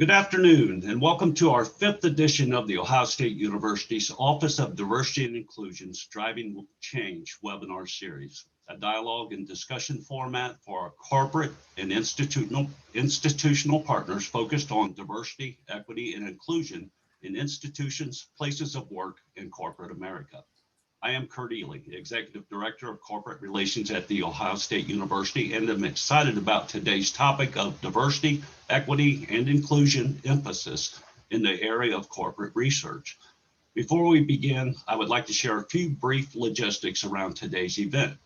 Good afternoon, and welcome to our fifth edition of the Ohio State University's Office of Diversity and Inclusion's Driving Change webinar series, a dialogue and discussion format for our corporate and institutional partners focused on diversity, equity, and inclusion in institutions, places of work, and corporate America. I am Kurt Ely, Executive Director of Corporate Relations at The Ohio State University, and I'm excited about today's topic of diversity, equity, and inclusion emphasis in the area of corporate research. Before we begin, I would like to share a few brief logistics around today's event.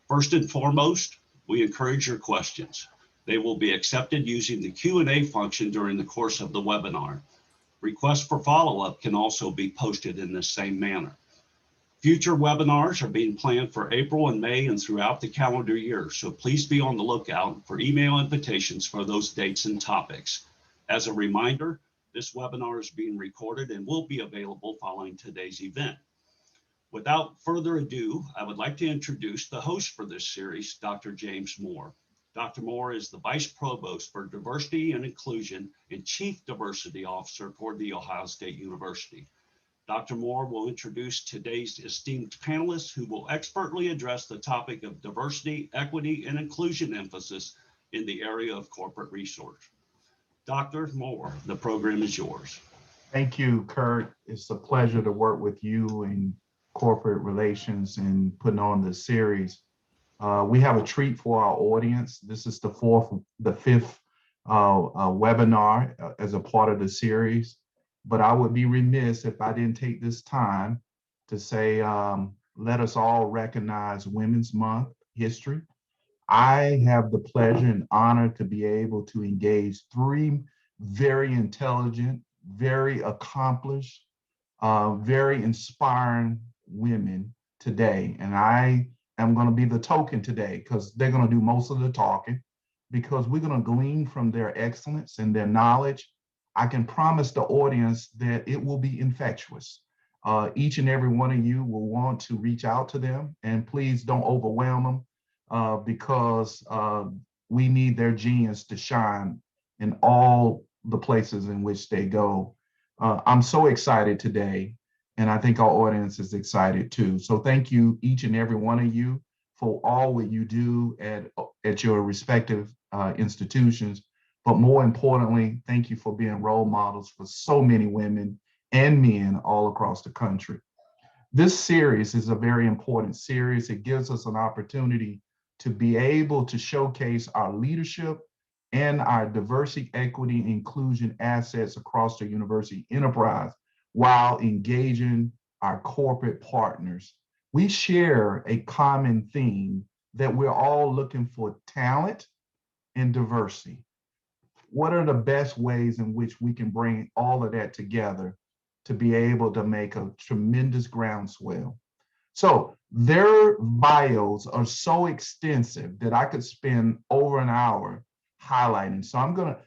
First and foremost, we encourage your questions. They will be accepted using the Q&A function during the course of the webinar. Requests for follow-up can also be posted in the same manner. Future webinars are being planned for April and May and throughout the calendar year, so please be on the lookout for email invitations for those dates and topics. As a reminder, this webinar is being recorded and will be available following today's event. Without further ado, I would like to introduce the host for this series, Dr. James Moore. Dr. Moore is the Vice Provost for Diversity and Inclusion and Chief Diversity Officer for The Ohio State University. Dr. Moore will introduce today's esteemed panelists who will expertly address the topic of diversity, equity, and inclusion emphasis in the area of corporate research. Dr. Moore, the program is yours. Thank you, Kurt. It's a pleasure to work with you in corporate relations and putting on this series. We have a treat for our audience. This is the fifth webinar as a part of the series. But I would be remiss if I didn't take this time to say, let us all recognize Women's Month history. I have the pleasure and honor to be able to engage three very intelligent, very accomplished, very inspiring women today. And I am going to be the token today because they're going to do most of the talking, because we're going to glean from their excellence and their knowledge. I can promise the audience that it will be infectious. Each and every one of you will want to reach out to them, and please don't overwhelm them because we need their genius to shine in all the places in which they go. I'm so excited today, and I think our audience is excited too. So thank you, each and every one of you, for all what you do at your respective institutions. But more importantly, thank you for being role models for so many women and men all across the country. This series is a very important series. It gives us an opportunity to be able to showcase our leadership and our diversity, equity, and inclusion assets across the university enterprise while engaging our corporate partners. We share a common theme that we're all looking for talent and diversity. What are the best ways in which we can bring all of that together to be able to make a tremendous groundswell? So their bios are so extensive that I could spend over an hour highlighting. So I'm going to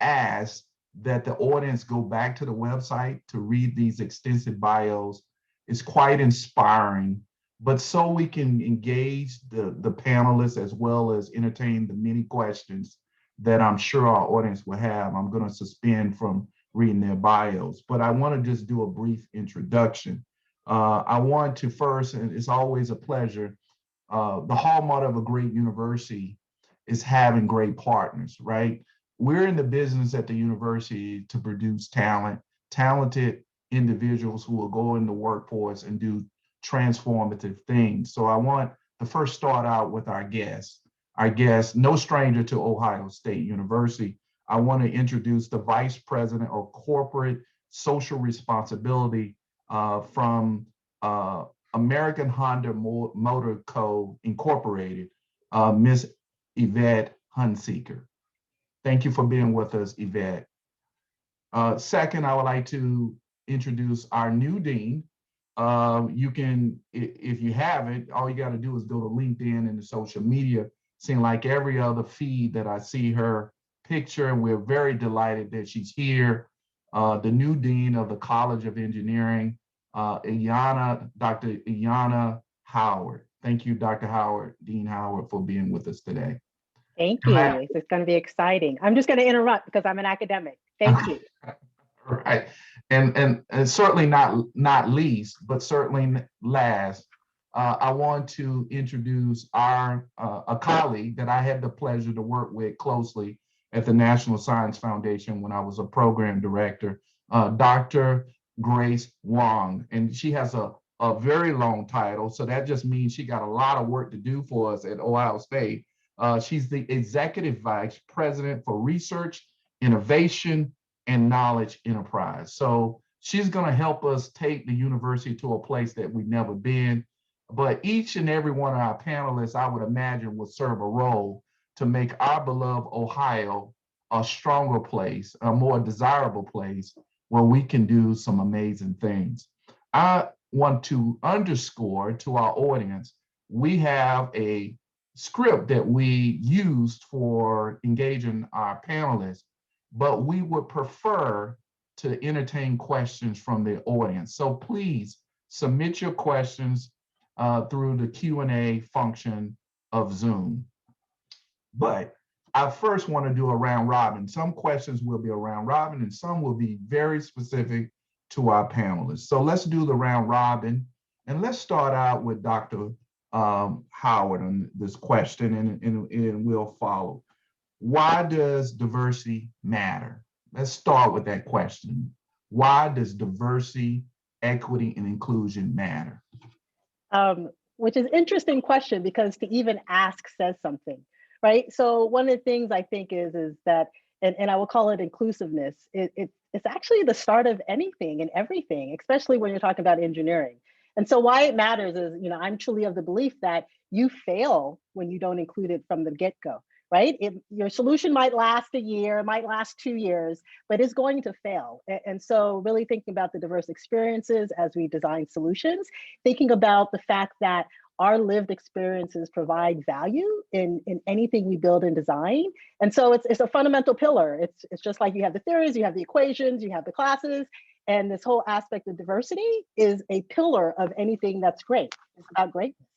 ask that the audience go back to the website to read these extensive bios. It's quite inspiring, but so we can engage the panelists as well as entertain the many questions that I'm sure our audience will have. I'm going to suspend from reading their bios, but I want to just do a brief introduction. I want to first, and it's always a pleasure, the hallmark of a great university is having great partners, right? We're in the business at the university to produce talented individuals who will go in the workforce and do transformative things. So I want to first start out with our guests. Our guest, no stranger to Ohio State University. I want to introduce the Vice President of Corporate Social Responsibility from American Honda Motor Co. Incorporated, Ms. Yvette Hunseeker. Thank you for being with us, Yvette. Second, I would like to introduce our new dean. You can, if you haven't, all you got to do is go to LinkedIn and the social media. Seem like every other feed that I see her picture, and we're very delighted that she's here. The new dean of the College of Engineering, Dr. Iyana Howard. Thank you, Dr. Howard, Dean Howard, for being with us today. Thank you. It's going to be exciting. I'm just going to interrupt because I'm an academic. Thank you. Right. And certainly not least, but certainly last, I want to introduce a colleague that I had the pleasure to work with closely at the National Science Foundation when I was a program director, Dr. Grace Wong. And she has a very long title, so that just means she got a lot of work to do for us at Ohio State. She's the Executive Vice President for Research, Innovation, and Knowledge Enterprise. So she's going to help us take the university to a place that we've never been. But each and every one of our panelists, I would imagine, will serve a role to make our beloved Ohio a stronger place, a more desirable place where we can do some amazing things. I want to underscore to our audience, we have a script that we used for engaging our panelists, but we would prefer to entertain questions from the audience. So please submit your questions through the Q&A function of Zoom. But I first want to do a round robin. Some questions will be a round robin and some will be very specific to our panelists. So let's do the round robin, and let's start out with Dr. Howard on this question, and we'll follow. Why does diversity matter? Let's start with that question. Why does diversity, equity, and inclusion matter? Which is an interesting question because to even ask says something, right? So one of the things I think is that, and I will call it inclusiveness, it's actually the start of anything and everything, especially when you're talking about engineering. And so why it matters is, I'm truly of the belief that you fail when you don't include it from the get-go. Right? Your solution might last a year, might last 2 years, but it's going to fail. And so really thinking about the diverse experiences as we design solutions, thinking about the fact that our lived experiences provide value in anything we build and design. And so it's a fundamental pillar. It's just like you have the theories, you have the equations, you have the classes, and this whole aspect of diversity is a pillar of anything that's great. It's about greatness.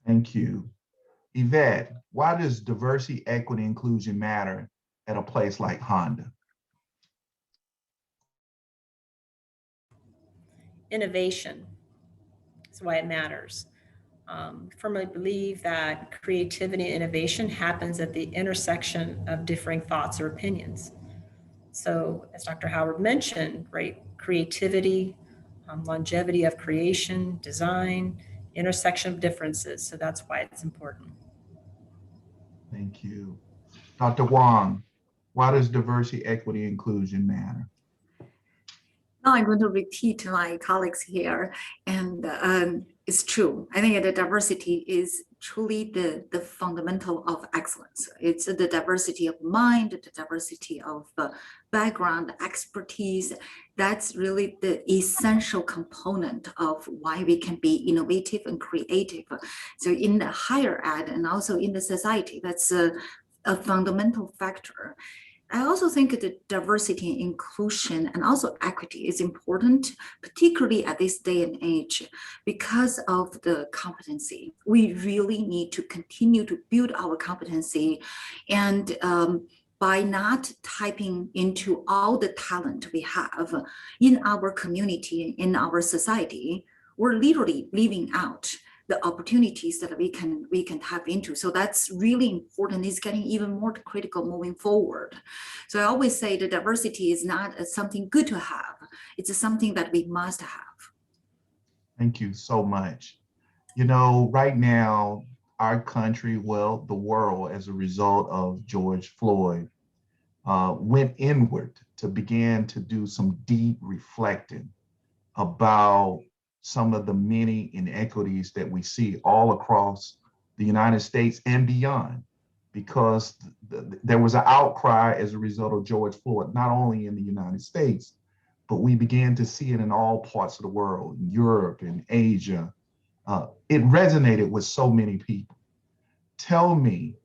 Thank you. Yvette, why does diversity, equity, inclusion matter at a place like Honda? Innovation is why it matters. Firmly believe that creativity and innovation happens at the intersection of differing thoughts or opinions. So as Dr. Howard mentioned, right, creativity, longevity of creation, design, intersection of differences. So that's why it's important. Thank you. Dr. Wong, why does diversity, equity, inclusion matter? Now I'm going to repeat my colleagues here, and it's true. I think the diversity is truly the fundamental of excellence. It's the diversity of mind, the diversity of background, expertise. That's really the essential component of why we can be innovative and creative. So in the higher ed and also in the society, that's a fundamental factor. I also think that diversity, inclusion, and also equity is important, particularly at this day and age, because of the competency. We really need to continue to build our competency, and by not tapping into all the talent we have in our community, in our society, we're literally leaving out the opportunities that we can tap into. So that's really important. It's getting even more critical moving forward. So I always say the diversity is not something good to have. It's something that we must have. Thank you so much. Right now, our country, well, the world, as a result of George Floyd, went inward to begin to do some deep reflecting about some of the many inequities that we see all across the United States and beyond, because there was an outcry as a result of George Floyd, not only in the United States, but we began to see it in all parts of the world, in Europe and Asia. It resonated with so many people. Tell me,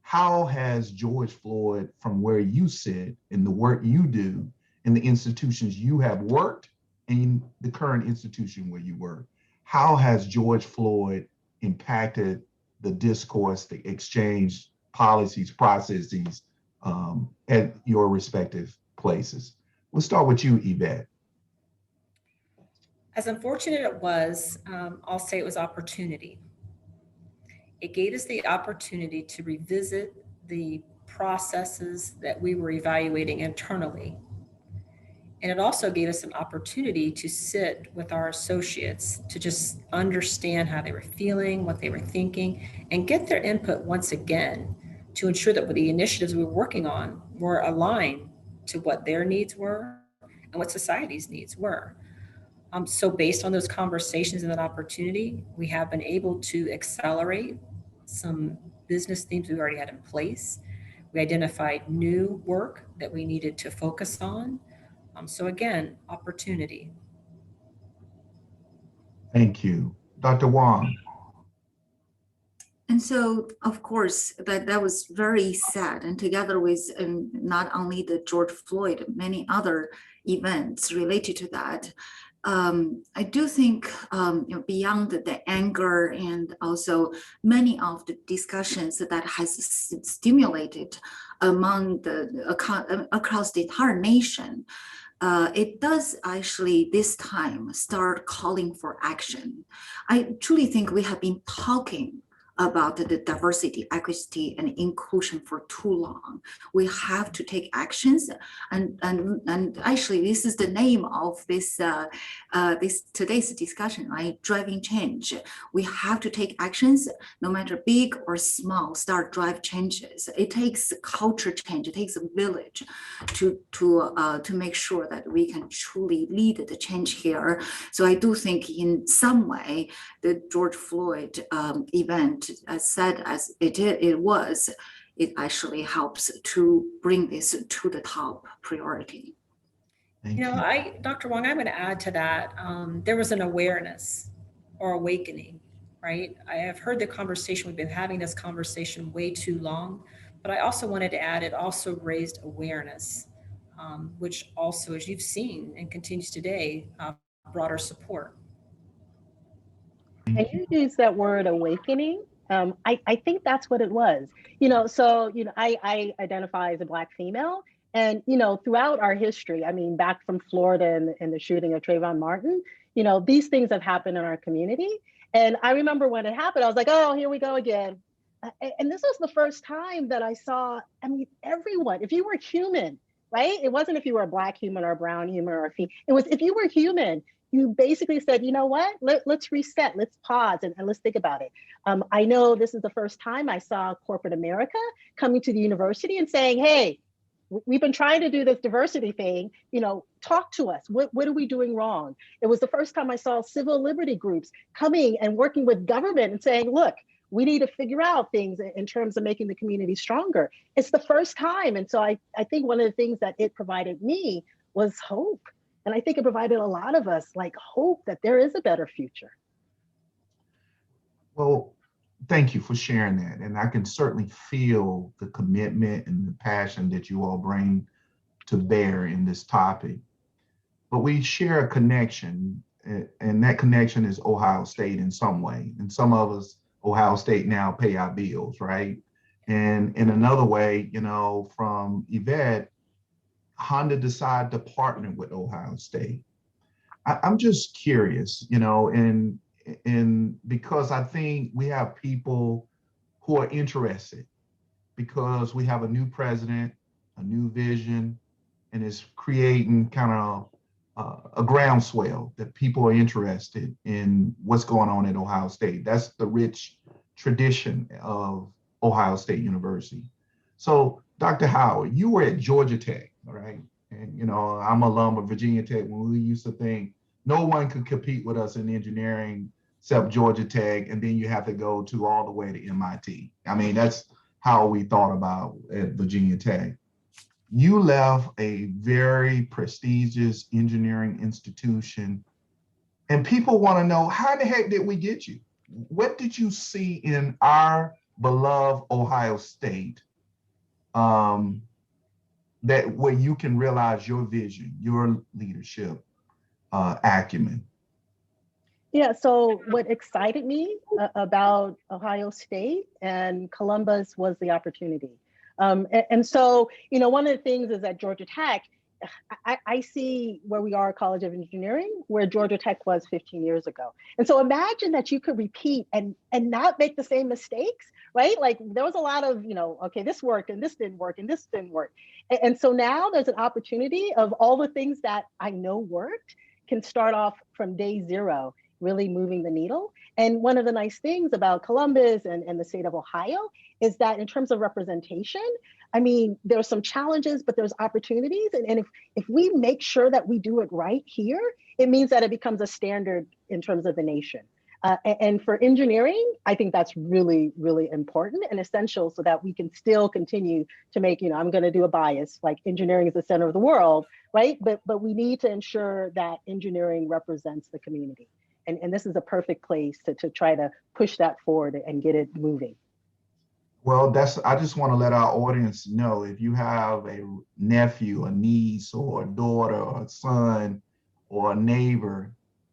how has George Floyd, from where you sit in the work you do, in the institutions you have worked, in the current institution where you work, how has George Floyd impacted the discourse, the exchange, policies, processes at your respective places. We'll start with you, Yvette. As unfortunate it was, I'll say it was opportunity. It gave us the opportunity to revisit the processes that we were evaluating internally. And it also gave us an opportunity to sit with our associates to just understand how they were feeling, what they were thinking, and get their input once again to ensure that the initiatives we were working on were aligned to what their needs were and what society's needs were. So based on those conversations and that opportunity, we have been able to accelerate some business themes we already had in place. We identified new work that we needed to focus on. So again, opportunity. Thank you. Dr. Wong. And so, of course, that was very sad. And together with not only the George Floyd, many other events related to that, I do think beyond the anger and also many of the discussions that has stimulated among across the entire nation, it does actually this time start calling for action. I truly think we have been talking about the diversity, equity, and inclusion for too long. We have to take actions, and actually, this is the name of this today's discussion, right? Driving change. We have to take actions, no matter big or small. Start drive changes. It takes culture change. It takes a village to make sure that we can truly lead the change here. So I do think, in some way, the George Floyd event, as sad as it was, it actually helps to bring this to the top priority. Thank you. Dr. Wong, I'm going to add to that. There was an awareness or awakening, right? I have heard the conversation. We've been having this conversation way too long, but I also wanted to add, it also raised awareness, which also, as you've seen and continues today, broader support. And you use that word awakening. I think that's what it was. I identify as a Black female. And, throughout our history, I mean, back from Florida and the shooting of Trayvon Martin, these things have happened in our community. And I remember when it happened, I was like, oh, here we go again. And this was the first time that I saw, I mean, everyone, if you were human, right? It wasn't if you were a Black human or a brown human or a female. It was if you were human, you basically said, you know what, let's reset, let's pause, and let's think about it. I know this is the first time I saw corporate America coming to the university and saying, hey, we've been trying to do this diversity thing, talk to us. What are we doing wrong? It was the first time I saw civil liberty groups coming and working with government and saying, look, we need to figure out things in terms of making the community stronger. It's the first time. And so I think one of the things that it provided me was hope. And I think it provided a lot of us like hope that there is a better future. Well, thank you for sharing that. And I can certainly feel the commitment and the passion that you all bring to bear in this topic. But we share a connection, and that connection is Ohio State in some way. And some of us, Ohio State now pay our bills, right? And in another way, from Yvette, Honda decided to partner with Ohio State. I'm just curious, and because I think we have people who are interested, because we have a new president, a new vision, and it's creating kind of a groundswell that people are interested in what's going on at Ohio State. That's the rich tradition of Ohio State University. So, Dr. Howard, you were at Georgia Tech, all right? And, I'm alum of Virginia Tech when we used to think no one could compete with us in engineering except Georgia Tech, and then you have to go all the way to MIT. I mean, that's how we thought about at Virginia Tech. You left a very prestigious engineering institution, and people want to know, how the heck did we get you? What did you see in our beloved Ohio State that where you can realize your vision, your leadership acumen? Yeah, so what excited me about Ohio State and Columbus was the opportunity. And so, one of the things is at Georgia Tech, I see where we are at College of Engineering, where Georgia Tech was 15 years ago. And so imagine that you could repeat and not make the same mistakes, right? Like there was a lot of, okay, this worked and this didn't work and this didn't work. And so now there's an opportunity of all the things that I know worked can start off from day zero, really moving the needle. And one of the nice things about Columbus and the state of Ohio is that in terms of representation, I mean, there's some challenges, but there's opportunities. And if we make sure that we do it right here, it means that it becomes a standard in terms of the nation. And for engineering, I think that's really, really important and essential so that we can still continue to make, I'm going to do a bias, like engineering is the center of the world, right? But we need to ensure that engineering represents the community. And this is a perfect place to try to push that forward and get it moving. Well, I just want to let our audience know, if you have a nephew, a niece, or a daughter, or a son, or a neighbor,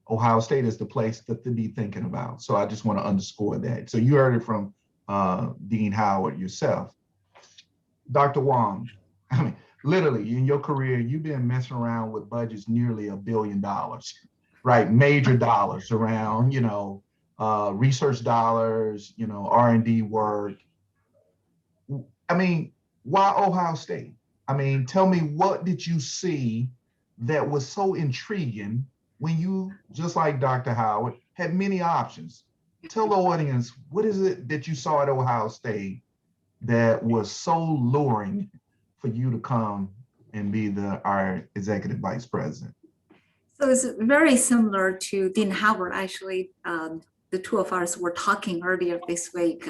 Ohio State is the place to be thinking about. So I just want to underscore that. So you heard it from Dean Howard yourself. Dr. Wong, I mean, literally in your career, you've been messing around with budgets nearly $1 billion, right? Major dollars around, research dollars, R&D work. I mean, why Ohio State? I mean, tell me, what did you see that was so intriguing when you, just like Dr. Howard, had many options? Tell the audience, what is it that you saw at Ohio State that was so luring for you to come and be our executive vice president? So it's very similar to Dean Howard, actually. The two of us were talking earlier this week.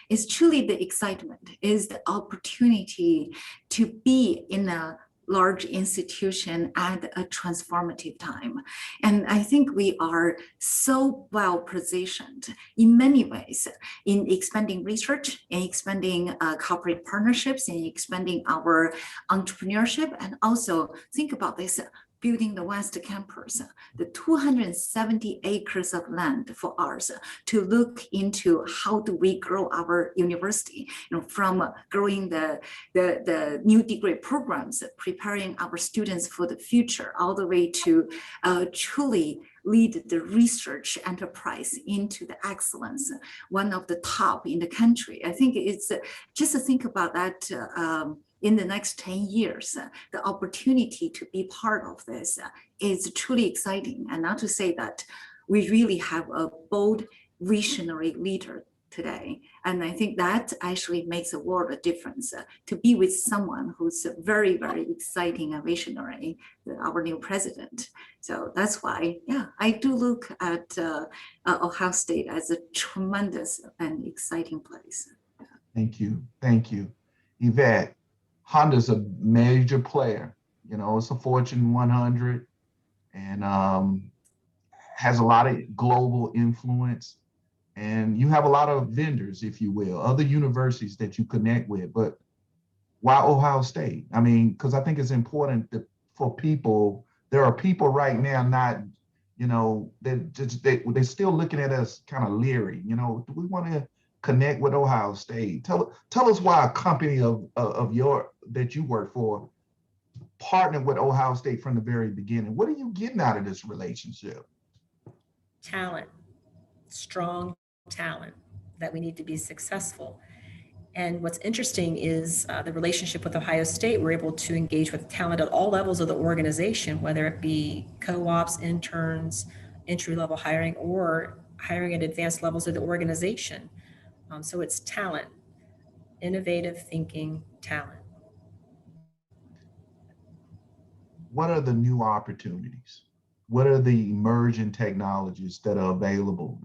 Is truly the excitement, is the opportunity to be in a large institution at a transformative time. And I think we are so well positioned in many ways in expanding research, in expanding corporate partnerships, in expanding our entrepreneurship, and also think about this, building the West Campus, the 270 acres of land for us to look into how do we grow our university, from growing the new degree programs, preparing our students for the future, all the way to truly lead the research enterprise into the excellence, one of the top in the country. I think it's just to think about that. In the next 10 years, the opportunity to be part of this is truly exciting. And not to say that we really have a bold, visionary leader today. And I think that actually makes a world of difference to be with someone who's very, very exciting and visionary, our new president. So that's why, yeah, I do look at Ohio State as a tremendous and exciting place. Thank you. Thank you. Yvette, Honda's a major player. It's a Fortune 100 and has a lot of global influence. And you have a lot of vendors, if you will, other universities that you connect with. But why Ohio State? I mean, because I think it's important for people. There are people right now not, they're still looking at us kind of leery. Do we want to connect with Ohio State? Tell us why a company that you work for partnered with Ohio State from the very beginning. What are you getting out of this relationship? Talent, strong talent that we need to be successful. And what's interesting is the relationship with Ohio State. We're able to engage with talent at all levels of the organization, whether it be co-ops, interns, entry-level hiring, or hiring at advanced levels of the organization. So it's talent, innovative thinking talent. What are the new opportunities? What are the emerging technologies that are available?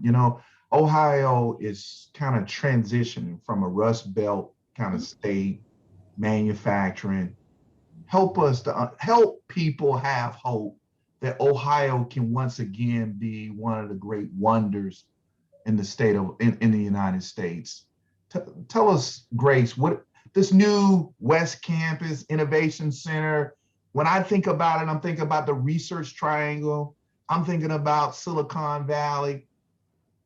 Ohio is kind of transitioning from a Rust Belt kind of state, manufacturing. Help people have hope that Ohio can once again be one of the great wonders in the United States. Tell us, Grace, what this new West Campus Innovation Center, when I think about it, I'm thinking about the research triangle. I'm thinking about Silicon Valley.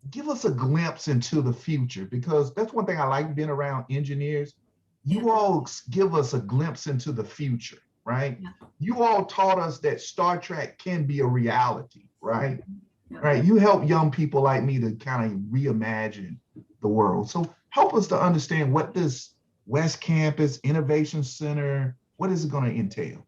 Give us a glimpse into the future, because that's one thing I like being around engineers. You all give us a glimpse into the future, right? Yeah. You all taught us that Star Trek can be a reality, right? Yeah. Right. You help young people like me to kind of reimagine the world. So help us to understand what this West Campus Innovation Center, what is it going to entail?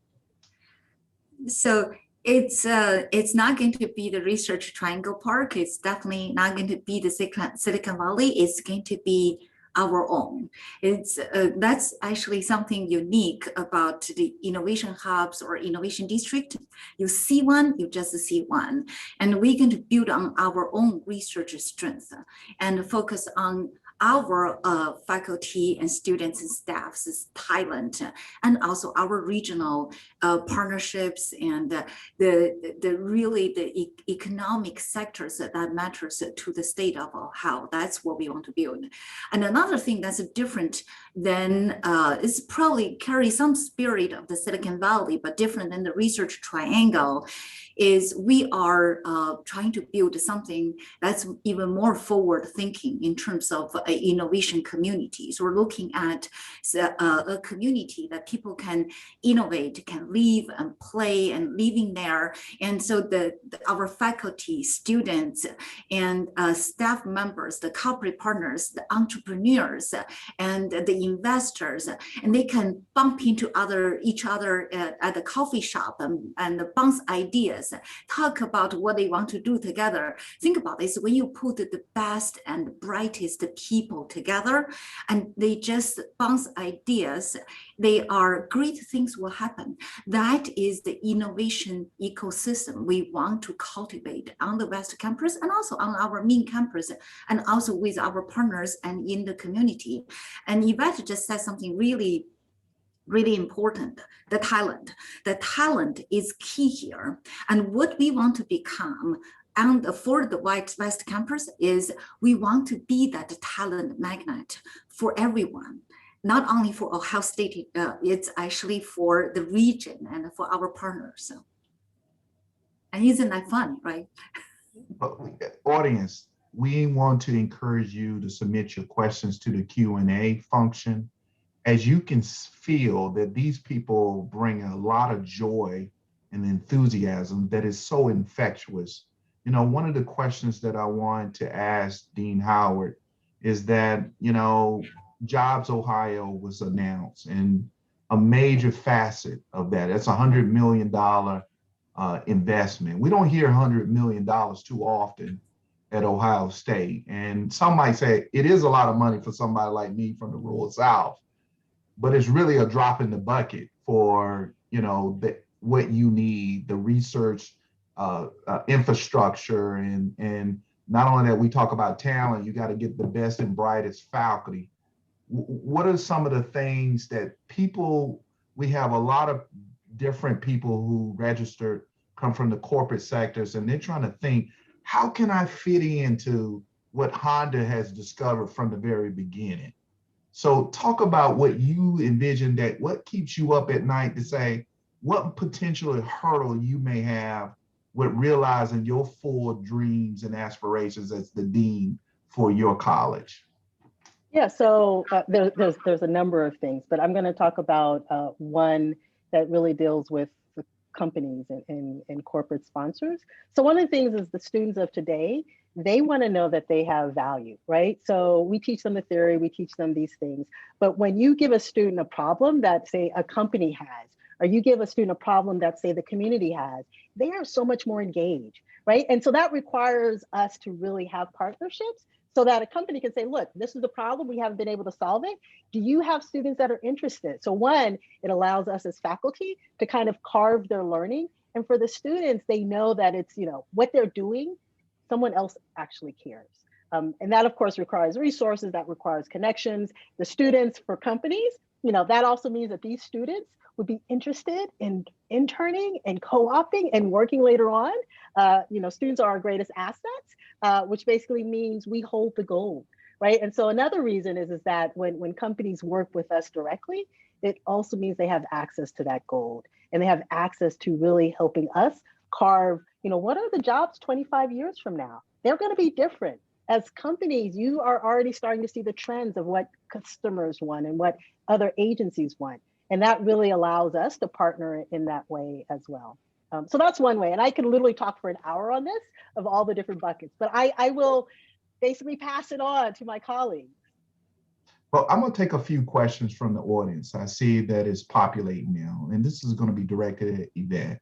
So it's not going to be the Research Triangle Park. It's definitely not going to be the Silicon Valley. It's going to be our own. It's that's actually something unique about the innovation hubs or innovation district. You see one, you just see one, and we're going to build on our own research strength and focus on our faculty and students and staff's talent, and also our regional partnerships and the economic sectors that matters to the state of Ohio. That's what we want to build. And another thing that's different than is probably carry some spirit of the Silicon Valley, but different than the Research Triangle, is we are trying to build something that's even more forward thinking in terms of innovation communities. We're looking at a community that people can innovate, can live and play and living there. And so our faculty, students, and staff members, the corporate partners, the entrepreneurs, and the investors, and they can bump into each other at the coffee shop and bounce ideas, talk about what they want to do together. Think about this: when you put the best and brightest people together and they just bounce ideas, great things will happen. That is the innovation ecosystem we want to cultivate on the West Campus and also on our main campus, and also with our partners and in the community. And Yvette just said something really important: the talent. The talent is key here. And what we want to become for the West Campus is we want to be that talent magnet for everyone, not only for Ohio State, it's actually for the region and for our partners. And isn't that fun, right? Audience, we want to encourage you to submit your questions to the Q&A function. As you can feel that these people bring a lot of joy and enthusiasm that is so infectious. You know, one of the questions that I want to ask Dean Howard is that, you know, Jobs Ohio was announced, and a major facet of that, it's $100 million investment. We don't hear $100 million too often at Ohio State. And some might say it is a lot of money for somebody like me from the rural South, but it's really a drop in the bucket for, you know, what you need, the research infrastructure, and not only that, we talk about talent, you got to get the best and brightest faculty. What are some of the things that we have a lot of different people who registered come from the corporate sectors, and they're trying to think, how can I fit into what Honda has discovered from the very beginning? So talk about what you envision, that what keeps you up at night to say what potential hurdle you may have with realizing your full dreams and aspirations as the dean for your college. Yeah, so there's a number of things, but I'm going to talk about one that really deals with the companies and corporate sponsors. So one of the things is the students of today, they want to know that they have value, right? So we teach them the theory, we teach them these things, but when you give a student a problem that, say, a company has, or you give a student a problem that, say, the community has, they are so much more engaged, right? And so that requires us to really have partnerships so that a company can say, look, this is the problem, we haven't been able to solve it. Do you have students that are interested? So one, it allows us as faculty to kind of carve their learning. And for the students, they know that it's, you know, what they're doing, someone else actually cares. And that, of course, requires resources, that requires connections. The students for companies, you know, that also means that these students would be interested in interning and co-opting and working later on. You know, students are our greatest assets, which basically means we hold the gold, right? And so another reason is that when companies work with us directly, it also means they have access to that gold, and they have access to really helping us carve what are the jobs 25 years from now? They're going to be different. As companies, you are already starting to see the trends of what customers want and what other agencies want. And that really allows us to partner in that way as well. So that's one way. And I could literally talk for an hour on this of all the different buckets, but I will basically pass it on to my colleagues. Well, I'm going to take a few questions from the audience. I see that it's populating now, and this is going to be directed at Yvette.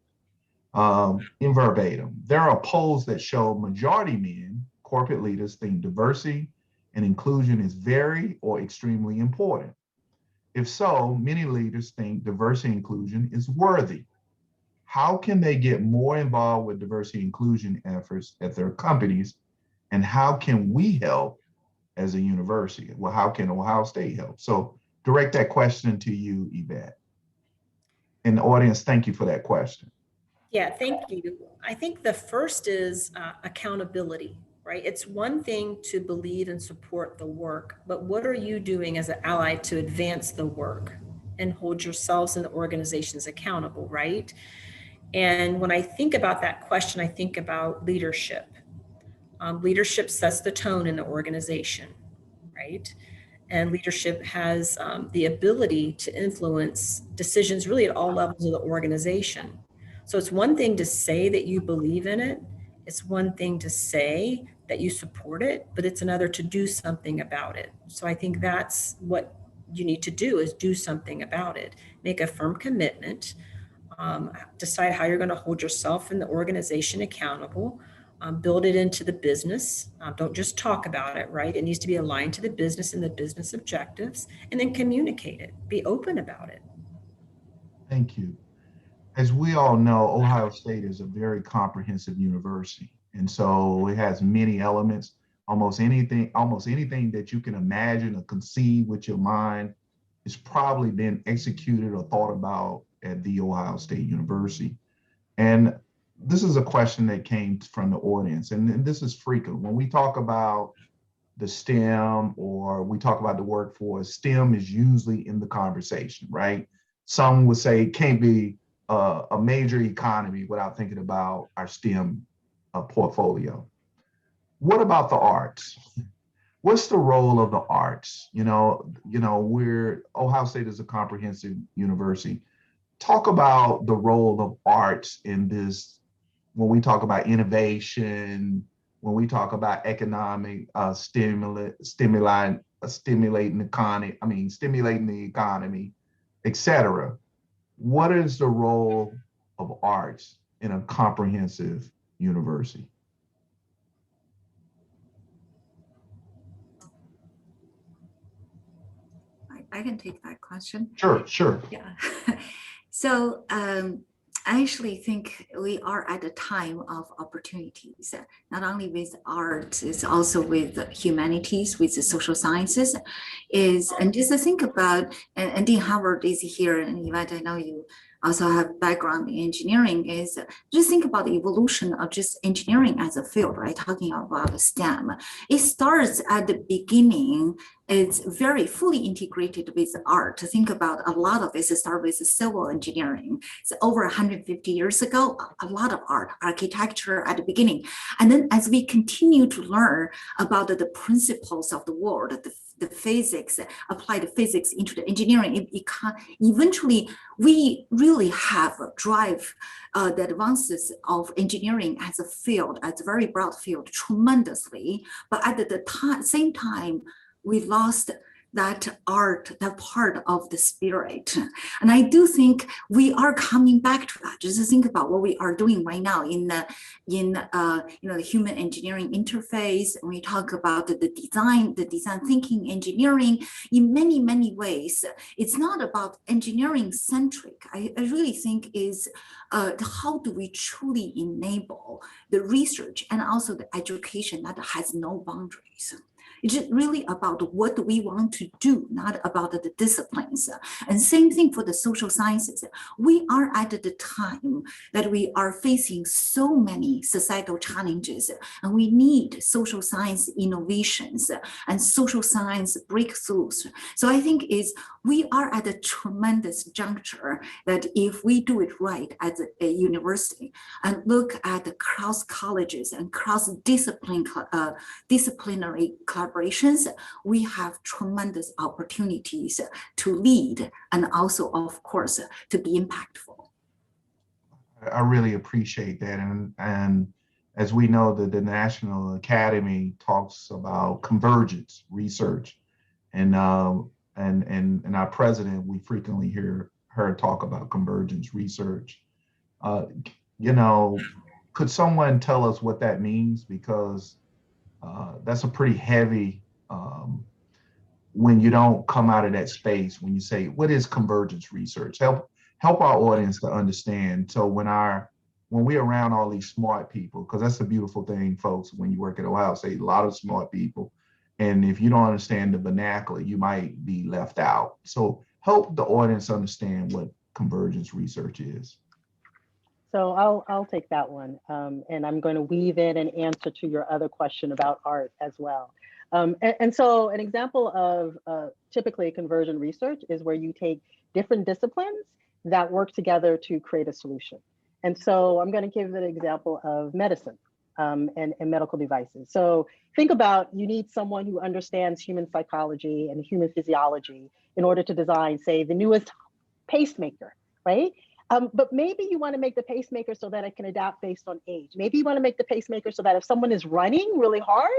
In verbatim, there are polls that show majority men, corporate leaders, think diversity and inclusion is very or extremely important. If so, many leaders think diversity and inclusion is worthy. How can they get more involved with diversity and inclusion efforts at their companies? And how can we help as a university? Well, how can Ohio State help? So direct that question to you, Yvette. And the audience, thank you for that question. Yeah, thank you. I think the first is accountability, right? It's one thing to believe and support the work, but what are you doing as an ally to advance the work and hold yourselves and the organizations accountable, right? And when I think about that question, I think about leadership. Leadership sets the tone in the organization, right? And leadership has the ability to influence decisions really at all levels of the organization. So it's one thing to say that you believe in it. It's one thing to say that you support it, but it's another to do something about it. So I think that's what you need to do, is do something about it. Make a firm commitment, decide how you're going to hold yourself and the organization accountable, build it into the business. Don't just talk about it, right? It needs to be aligned to the business and the business objectives, and then communicate it, be open about it. Thank you. As we all know, Ohio State is a very comprehensive university. And so it has many elements, almost anything that you can imagine or conceive with your mind has probably been executed or thought about at the Ohio State University. And this is a question that came from the audience, and this is frequent. When we talk about the STEM or we talk about the workforce, STEM is usually in the conversation, right? Some would say it can't be a major economy without thinking about our STEM portfolio. What about the arts? What's the role of the arts? Ohio State is a comprehensive university. Talk about the role of arts in this, when we talk about innovation, when we talk about economic stimulating the economy, et cetera. What is the role of arts in a comprehensive university? I can take that question. Sure. Yeah. So I actually think we are at a time of opportunities, not only with art, it's also with the humanities, with the social sciences. And just to think about, and Dean Howard is here, and Yvette, I know you also have background in engineering, is just think about the evolution of just engineering as a field, right? Talking about STEM. It starts at the beginning. It's very fully integrated with art. To think about a lot of it start with civil engineering. So over 150 years ago, a lot of art, architecture at the beginning. And then as we continue to learn about the principles of the world, the physics, apply the physics into the engineering, eventually we really have a drive the advances of engineering as a field, as a very broad field, tremendously. But at the same time, we lost that art, that part of the spirit. And I do think we are coming back to that. Just to think about what we are doing right now in the human engineering interface. When we talk about the design thinking engineering, in many, many ways, it's not about engineering centric. I really think is how do we truly enable the research and also the education that has no boundaries. It's really about what we want to do, not about the disciplines. And same thing for the social sciences. We are at the time that we are facing so many societal challenges, and we need social science innovations and social science breakthroughs. So I think we are at a tremendous juncture that if we do it right as a university and look at the cross colleges and cross disciplinary collaborations, we have tremendous opportunities to lead and also, of course, to be impactful. I really appreciate that. And as we know, the National Academy talks about convergence research. And our president, we frequently hear her talk about convergence research. Could someone tell us what that means? Because that's a pretty heavy, when you don't come out of that space, when you say, what is convergence research? Help our audience to understand. So when we're around all these smart people, because that's the beautiful thing, folks, when you work at Ohio State, a lot of smart people. And if you don't understand the vernacular, you might be left out. So help the audience understand what convergence research is. So I'll take that one. And I'm going to weave in an answer to your other question about art as well. And so an example of typically convergent research is where you take different disciplines that work together to create a solution. And so I'm going to give an example of medicine and medical devices. So think about, you need someone who understands human psychology and human physiology in order to design, say, the newest pacemaker, right? But maybe you want to make the pacemaker so that it can adapt based on age. Maybe you want to make the pacemaker so that if someone is running really hard,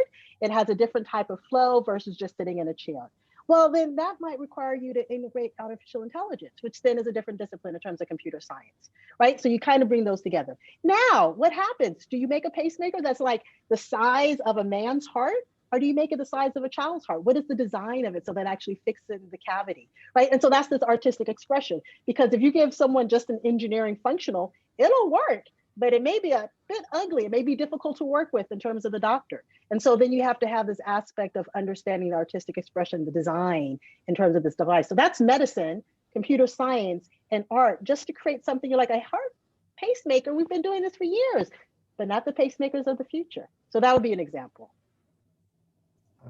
it has a different type of flow versus just sitting in a chair. Well, then that might require you to integrate artificial intelligence, which then is a different discipline in terms of computer science, right? So you kind of bring those together. Now, what happens? Do you make a pacemaker that's like the size of a man's heart? Or do you make it the size of a child's heart? What is the design of it so that actually fixes the cavity, right? And so that's this artistic expression, because if you give someone just an engineering functional, it'll work, but it may be a bit ugly. It may be difficult to work with in terms of the doctor. And so then you have to have this aspect of understanding the artistic expression, the design in terms of this device. So that's medicine, computer science, and art, just to create something you're like, a heart pacemaker, we've been doing this for years, but not the pacemakers of the future. So that would be an example.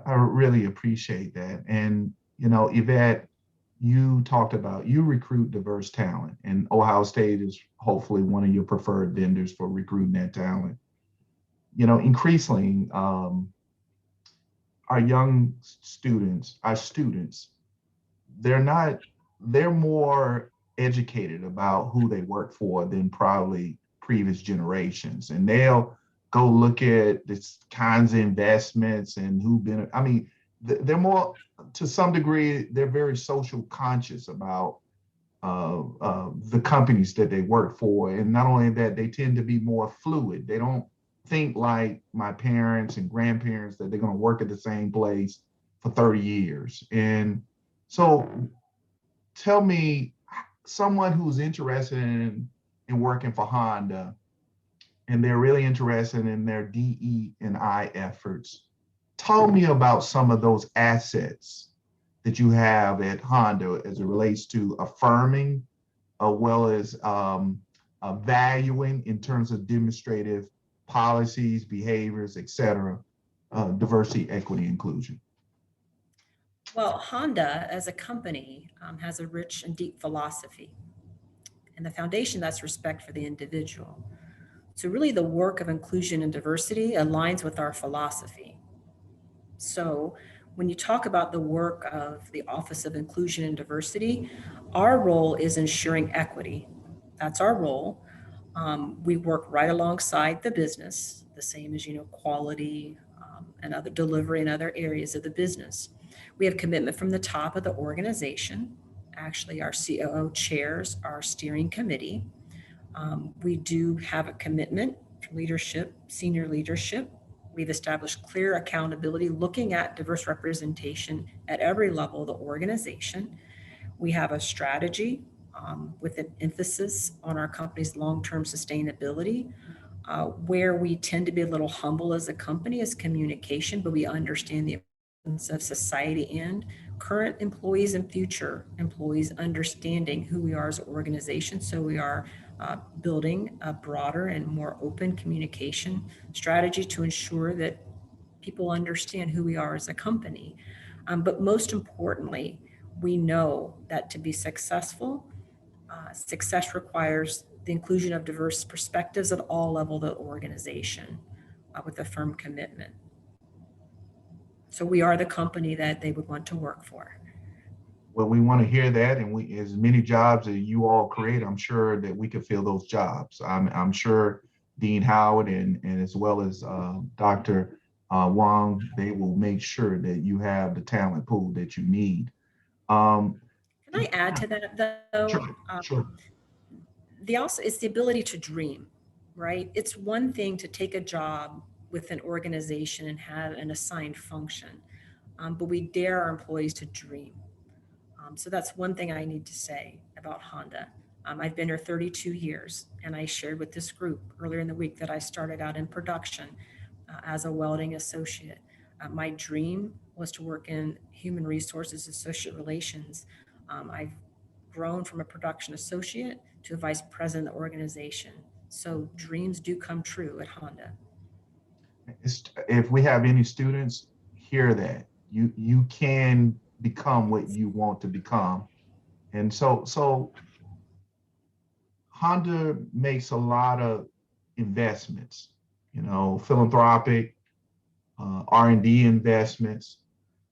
I really appreciate that. And, Yvette, you talked about, you recruit diverse talent, and Ohio State is hopefully one of your preferred vendors for recruiting that talent. Increasingly, our students, they're more educated about who they work for than probably previous generations. And they'll go look at this kinds of investments and they're more, to some degree, they're very social conscious about the companies that they work for. And not only that, they tend to be more fluid. They don't think like my parents and grandparents that they're going to work at the same place for 30 years. And so tell me, someone who's interested in working for Honda, and they're really interested in their DE&I efforts, tell me about some of those assets that you have at Honda as it relates to affirming, as well as valuing in terms of demonstrative policies, behaviors, et cetera, diversity, equity, inclusion. Well, Honda as a company has a rich and deep philosophy. And the foundation, that's respect for the individual. So really the work of inclusion and diversity aligns with our philosophy. So when you talk about the work of the Office of Inclusion and Diversity, our role is ensuring equity. That's our role. We work right alongside the business, the same as, quality and other delivery in other areas of the business. We have commitment from the top of the organization. Actually, our COO chairs our steering committee. We do have a commitment to leadership, senior leadership. We've established clear accountability, looking at diverse representation at every level of the organization. We have a strategy with an emphasis on our company's long-term sustainability. Where we tend to be a little humble as a company is communication, but we understand the of society and current employees and future employees understanding who we are as an organization. So we are building a broader and more open communication strategy to ensure that people understand who we are as a company. But most importantly, we know that to be successful, success requires the inclusion of diverse perspectives at all levels of the organization with a firm commitment. So we are the company that they would want to work for. Well, we want to hear that, and we, as many jobs that you all create, I'm sure that we could fill those jobs. I'm sure Dean Howard and as well as Dr. Wong, they will make sure that you have the talent pool that you need. Can I add to that though? Sure. It's the ability to dream, right? It's one thing to take a job with an organization and have an assigned function, but we dare our employees to dream. So that's one thing I need to say about Honda. I've been here 32 years, and I shared with this group earlier in the week that I started out in production as a welding associate. My dream was to work in human resources, associate relations. I've grown from a production associate to a vice president of the organization. So dreams do come true at Honda. If we have any students, hear that. You can become what you want to become. And so Honda makes a lot of investments, philanthropic, R&D investments.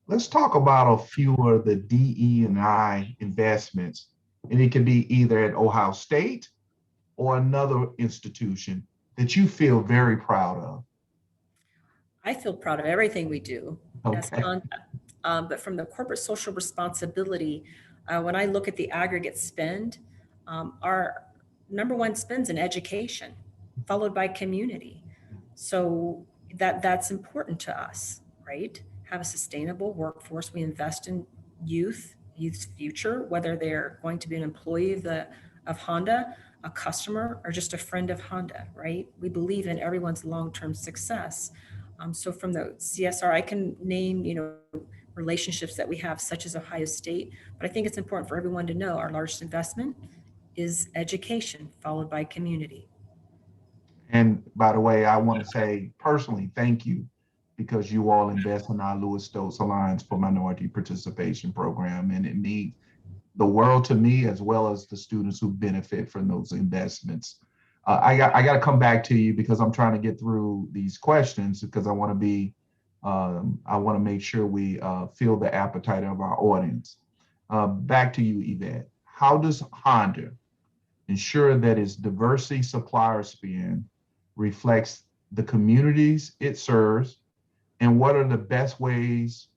Let's talk about a few of the DE&I investments. And it could be either at Ohio State or another institution that you feel very proud of. I feel proud of everything we do as Okay. Honda. But from the corporate social responsibility, when I look at the aggregate spend, our number one spends in education, followed by community. So that's important to us, right? Have a sustainable workforce. We invest in youth's future, whether they're going to be an employee of Honda, a customer, or just a friend of Honda, right? We believe in everyone's long-term success. So from the CSR, I can name, relationships that we have, such as Ohio State, but I think it's important for everyone to know our largest investment is education, followed by community. And by the way, I want to say personally, thank you, because you all invest in our Lewis Stokes Alliance for Minority Participation Program, and it means the world to me, as well as the students who benefit from those investments. I got to come back to you because I'm trying to get through these questions because I want to make sure we feel the appetite of our audience. Back to you, Yvette. How does Honda ensure that its diversity supplier spend reflects the communities it serves, and what are the best ways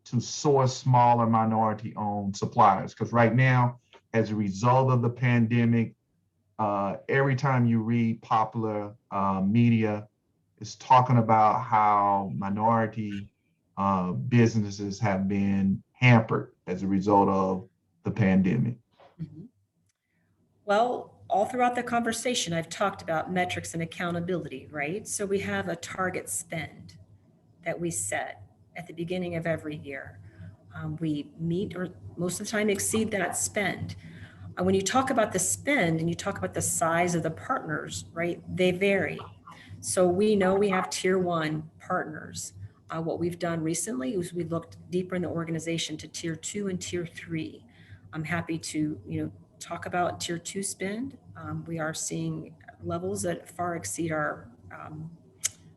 to source smaller minority-owned suppliers? Because right now, as a result of the pandemic, every time you read popular media, it's talking about how minority businesses have been hampered as a result of the pandemic. Mm-hmm. Well, all throughout the conversation, I've talked about metrics and accountability, right? So we have a target spend that we set at the beginning of every year. We meet or most of the time exceed that spend. When you talk about the spend and you talk about the size of the partners, right, they vary. So we know we have tier one partners. What we've done recently is we looked deeper in the organization to tier two and tier three. I'm happy to, talk about tier two spend. We are seeing levels that far exceed our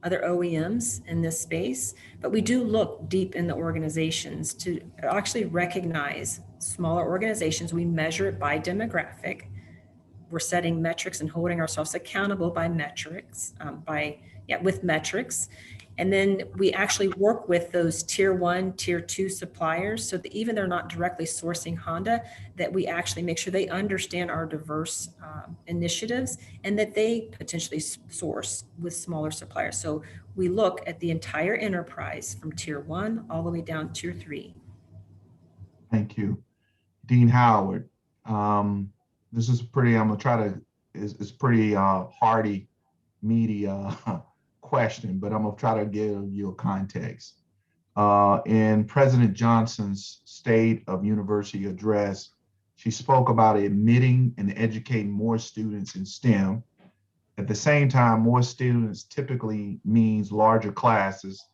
other OEMs in this space, but we do look deep in the organizations to actually recognize smaller organizations. We measure it by demographic. We're setting metrics and holding ourselves accountable by metrics, with metrics. And then we actually work with those tier one, tier two suppliers so that even they're not directly sourcing Honda, that we actually make sure they understand our diverse initiatives and that they potentially source with smaller suppliers. So we look at the entire enterprise from tier one all the way down to tier three. Thank you. Dean Howard, this is pretty, I'm gonna try to, it's pretty hearty, meaty question, but I'm gonna try to give you a context. In President Johnson's State of University address, she spoke about admitting and educating more students in STEM. At the same time, more students typically means larger classes,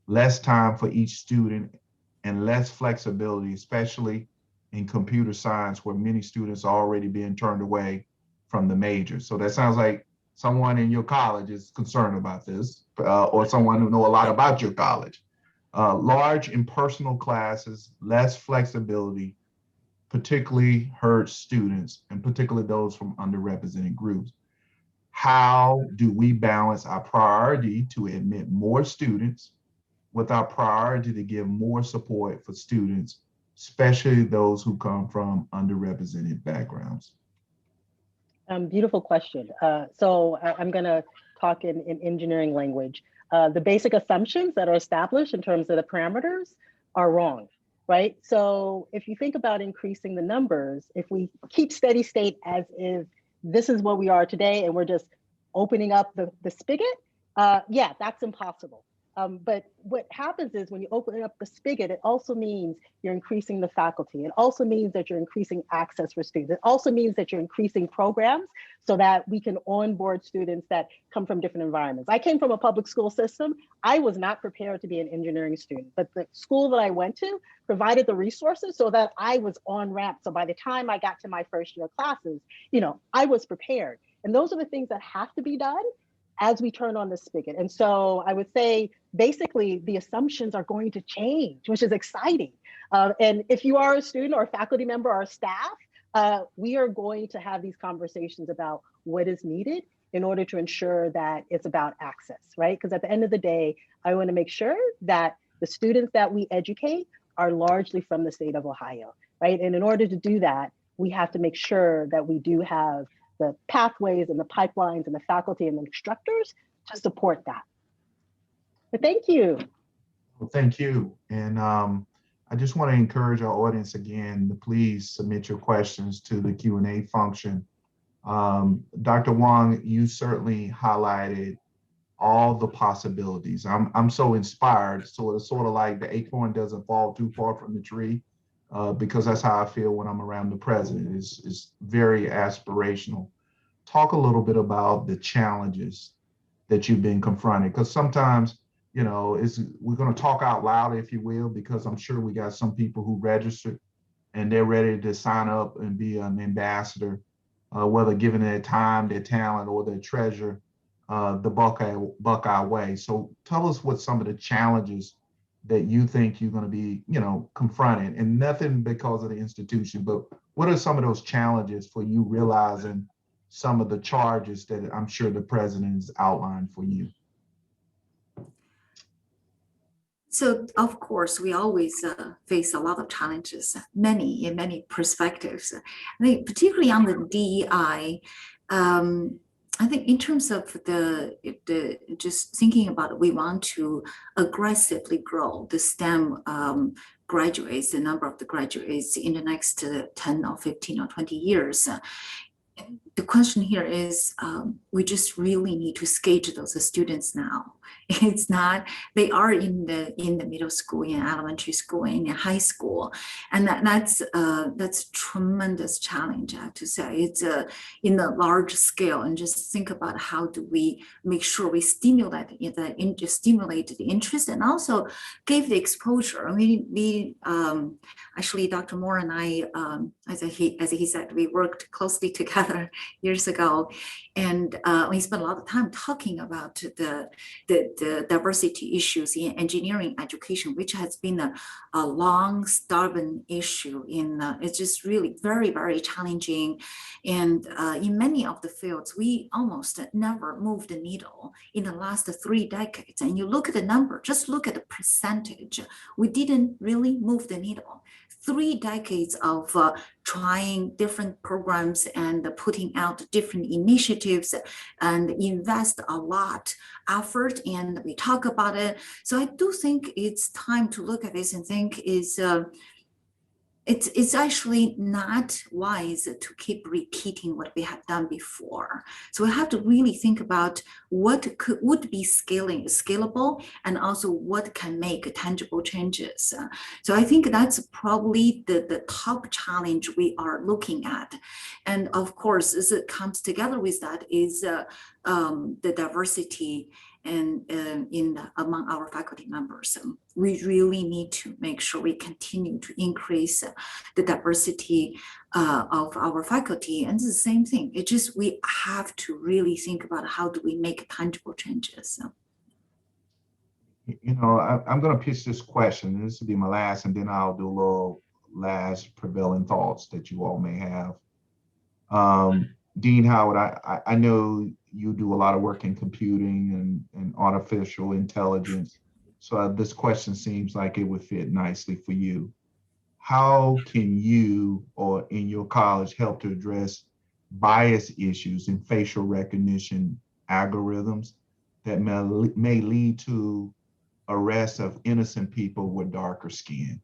less time for each student, and less flexibility, especially in computer science, where many students are already being turned away from the major. So that sounds like someone in your college is concerned about this, or someone who know a lot about your college. Large impersonal classes, less flexibility, particularly hurt students, and particularly those from underrepresented groups. How do we balance our priority to admit more students with our priority to give more support for students, especially those who come from underrepresented backgrounds? Beautiful question. I'm going to talk in engineering language. The basic assumptions that are established in terms of the parameters are wrong, right? So if you think about increasing the numbers, if we keep steady state as is, this is what we are today, and we're just opening up the spigot, yeah, that's impossible. But what happens is when you open up the spigot, it also means you're increasing the faculty. It also means that you're increasing access for students. It also means that you're increasing programs so that we can onboard students that come from different environments. I came from a public school system. I was not prepared to be an engineering student, but the school that I went to provided the resources so that I was on ramp. So by the time I got to my first year classes, I was prepared. And those are the things that have to be done as we turn on the spigot. And so I would say, basically, the assumptions are going to change, which is exciting. And if you are a student or a faculty member or staff, we are going to have these conversations about what is needed in order to ensure that it's about access, right? Because at the end of the day, I want to make sure that the students that we educate are largely from the state of Ohio, right? And in order to do that, we have to make sure that we do have the pathways and the pipelines and the faculty and the instructors to support that. But thank you. Well, thank you. And I just want to encourage our audience again to please submit your questions to the Q&A function. Dr. Wong, you certainly highlighted all the possibilities. I'm so inspired. So it's sort of like the acorn doesn't fall too far from the tree, because that's how I feel when I'm around the president. It's very aspirational. Talk a little bit about the challenges that you've been confronted, because sometimes, we're going to talk out loud, if you will, because I'm sure we got some people who registered and they're ready to sign up and be an ambassador, whether given their time, their talent, or their treasure, the Buckeye way. So tell us what some of the challenges that you think you're going to be, confronted, and nothing because of the institution, but what are some of those challenges for you realizing some of the charges that I'm sure the president has outlined for you? So of course, we always face a lot of challenges, many in many perspectives. I think particularly on the DEI, I think in terms of the just thinking about it, we want to aggressively grow the STEM graduates, the number of the graduates in the next 10 or 15 or 20 years. The question here is, we just really need to schedule those students now. It's not, they are in the middle school, in elementary school, in high school, and that's tremendous challenge. I have to say, it's in a large scale, and just think about how do we make sure we stimulate the interest and also give the exposure. I mean, we actually, Dr. Moore and I, as he said, we worked closely together years ago, and we spent a lot of time talking about the diversity issues in engineering education, which has been a long, stubborn issue. It's just really very, very challenging, and in many of the fields, we almost never moved the needle in the last 3 decades. And you look at the number, just look at the percentage. We didn't really move the needle. 3 decades of trying different programs and putting out different initiatives and invest a lot effort, and we talk about it. So I do think it's time to look at this and think it's actually not wise to keep repeating what we have done before. So we have to really think about what would be scalable, and also what can make tangible changes. So I think that's probably the top challenge we are looking at. And of course, as it comes together with that is the diversity and among our faculty members. We really need to make sure we continue to increase the diversity of our faculty. And it's the same thing. It's just we have to really think about how do we make tangible changes. You know, I'm going to pitch this question. This will be my last, and then I'll do a little last prevailing thoughts that you all may have. Dean Howard, I know you do a lot of work in computing and artificial intelligence. So this question seems like it would fit nicely for you. How can you or in your college help to address bias issues in facial recognition algorithms that may lead to arrests of innocent people with darker skin?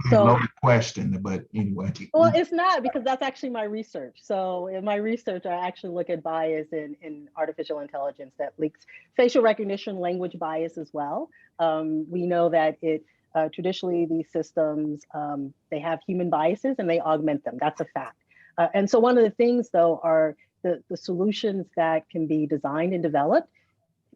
So loaded question, but anyway. Well, it's not, because that's actually my research. So in my research, I actually look at bias in artificial intelligence that links facial recognition, language bias as well. We know that traditionally these systems, they have human biases and they augment them. That's a fact. And so one of the things though are the solutions that can be designed and developed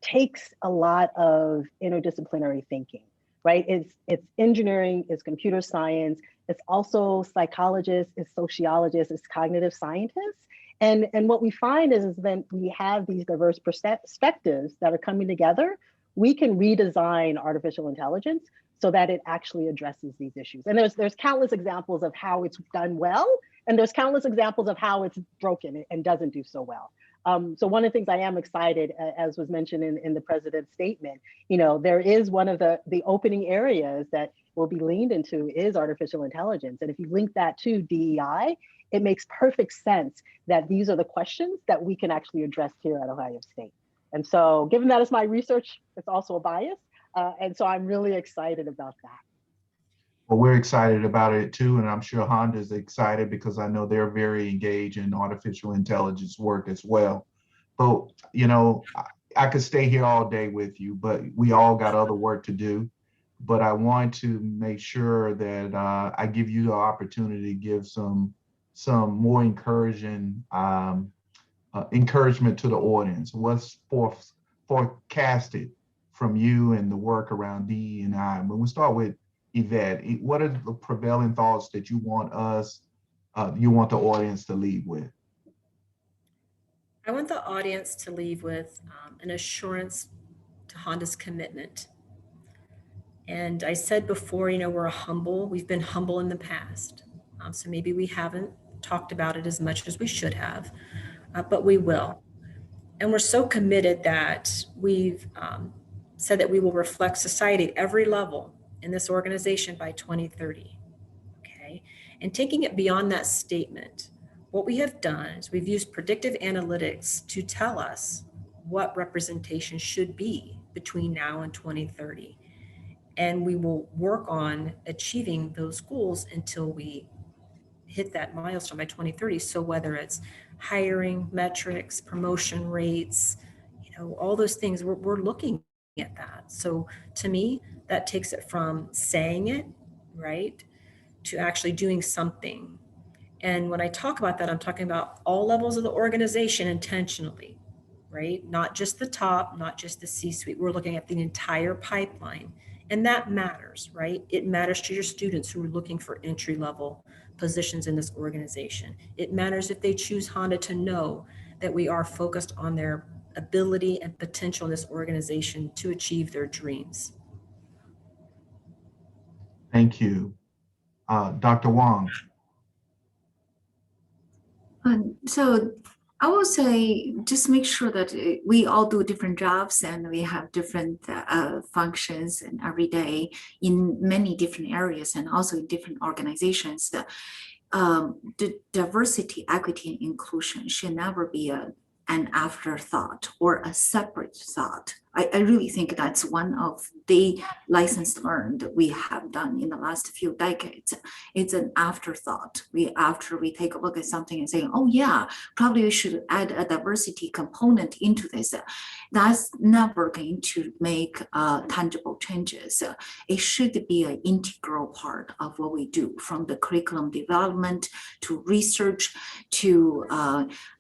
takes a lot of interdisciplinary thinking. Right? It's engineering, it's computer science, it's also psychologists, it's sociologists, it's cognitive scientists. And what we find is that we have these diverse perspectives that are coming together. We can redesign artificial intelligence so that it actually addresses these issues. And there's countless examples of how it's done well, and there's countless examples of how it's broken and doesn't do so well. So one of the things I am excited, as was mentioned in the president's statement, there is one of the opening areas that will be leaned into is artificial intelligence. And if you link that to DEI, it makes perfect sense that these are the questions that we can actually address here at Ohio State. And so given that it's my research, it's also a bias. And so I'm really excited about that. Well, we're excited about it too, and I'm sure Honda's excited because I know they're very engaged in artificial intelligence work as well. But, I could stay here all day with you, but we all got other work to do. But I want to make sure that I give you the opportunity to give some more encouragement to the audience. What's forecasted from you and the work around DE&I? When we start with Yvette, what are the prevailing thoughts that you want the audience to leave with? I want the audience to leave with an assurance to Honda's commitment. And I said before, we've been humble in the past. So maybe we haven't talked about it as much as we should have, but we will. And we're so committed that we've said that we will reflect society at every level in this organization by 2030, okay? And taking it beyond that statement, what we have done is we've used predictive analytics to tell us what representation should be between now and 2030. And we will work on achieving those goals until we hit that milestone by 2030. So whether it's hiring metrics, promotion rates, all those things, we're looking at that. So to me, that takes it from saying it, right, to actually doing something. And when I talk about that, I'm talking about all levels of the organization intentionally, right? Not just the top, not just the C-suite. We're looking at the entire pipeline. And that matters, right? It matters to your students who are looking for entry-level positions in this organization. It matters if they choose Honda to know that we are focused on their ability and potential in this organization to achieve their dreams. Thank you. Dr. Wong. So I will say, just make sure that we all do different jobs and we have different functions and every day in many different areas and also in different organizations. The diversity, equity, and inclusion should never be an afterthought or a separate thought I really think that's one of the lessons learned we have done in the last few decades. It's an afterthought. After we take a look at something and say, oh yeah, probably we should add a diversity component into this. That's never going to make tangible changes. It should be an integral part of what we do, from the curriculum development to research to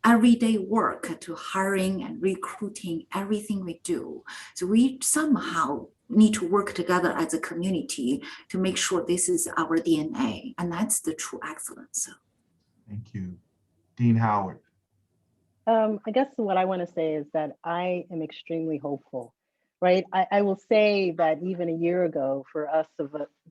everyday work to hiring and recruiting, everything we do. So we somehow need to work together as a community to make sure this is our DNA, and that's the true excellence. Thank you. Dean Howard. I guess what I want to say is that I am extremely hopeful, right? I will say that even a year ago, for us,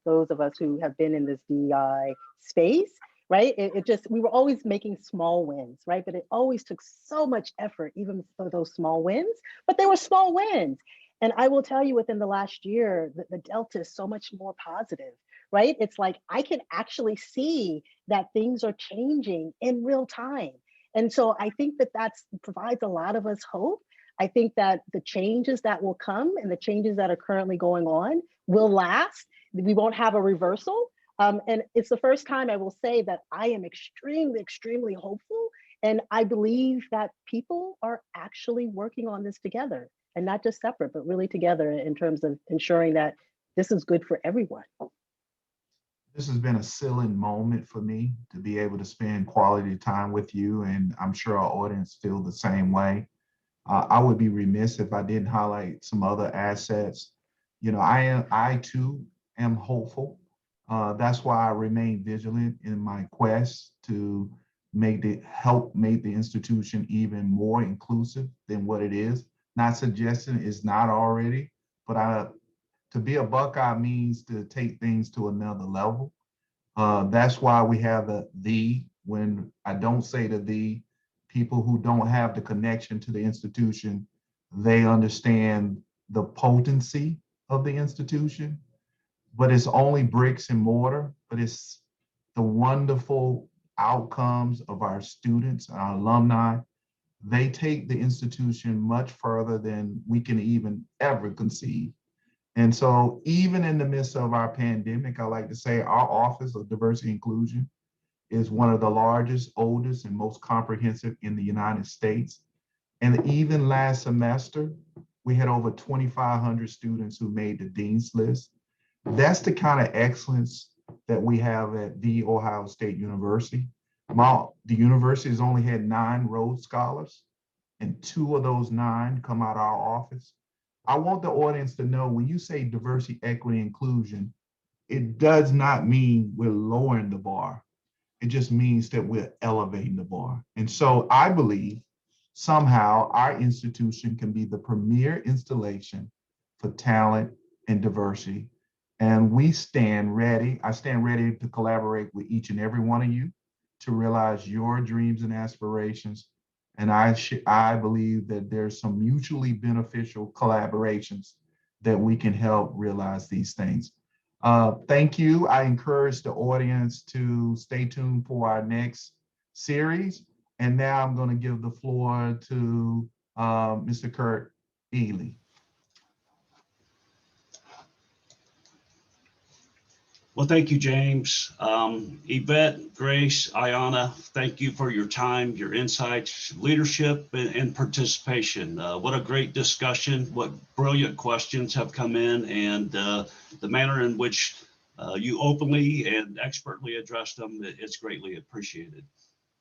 those of us who have been in this DEI space, right? It just, we were always making small wins, right? But it always took so much effort, even for those small wins, but they were small wins. And I will tell you, within the last year, the delta is so much more positive, right? It's like, I can actually see that things are changing in real time. And so I think that provides a lot of us hope. I think that the changes that will come and the changes that are currently going on will last. We won't have a reversal. And it's the first time I will say that I am extremely, extremely hopeful. And I believe that people are actually working on this together, and not just separate, but really together, in terms of ensuring that this is good for everyone. This has been a sealing moment for me to be able to spend quality time with you, and I'm sure our audience feel the same way. I would be remiss if I didn't highlight some other assets. You know, I too am hopeful. That's why I remain vigilant in my quest to help make the institution even more inclusive than what it is. Not suggesting it's not already, but to be a Buckeye means to take things to another level. That's why we have the, when I don't say the, people who don't have the connection to the institution, they understand the potency of the institution, but it's only bricks and mortar, but it's the wonderful outcomes of our students, our alumni. They take the institution much further than we can even ever conceive. And so even in the midst of our pandemic, I like to say our Office of Diversity and Inclusion is one of the largest, oldest, and most comprehensive in the United States. And even last semester, we had over 2,500 students who made the Dean's List. That's the kind of excellence that we have at The Ohio State University. The university has only had 9 Rhodes Scholars, and 2 of those 9 come out of our office. I want the audience to know, when you say diversity, equity, inclusion, it does not mean we're lowering the bar. It just means that we're elevating the bar. And so I believe somehow our institution can be the premier installation for talent and diversity. And we stand ready. I stand ready to collaborate with each and every one of you to realize your dreams and aspirations. And I believe that there's some mutually beneficial collaborations that we can help realize these things. Thank you. I encourage the audience to stay tuned for our next series. And now I'm going to give the floor to Mr. Kurt Ely. Well, thank you, James. Yvette, Grace, Ayana, thank you for your time, your insights, leadership, and participation. What a great discussion. What brilliant questions have come in, and the manner in which you openly and expertly addressed them, it's greatly appreciated.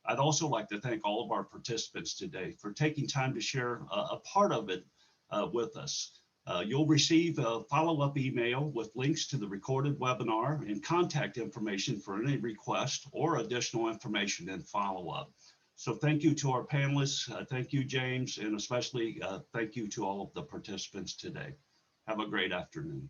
I'd also like to thank all of our participants today for taking time to share a part of it with us. You'll receive a follow-up email with links to the recorded webinar and contact information for any request or additional information and follow-up. So thank you to our panelists. Thank you, James, and especially thank you to all of the participants today. Have a great afternoon.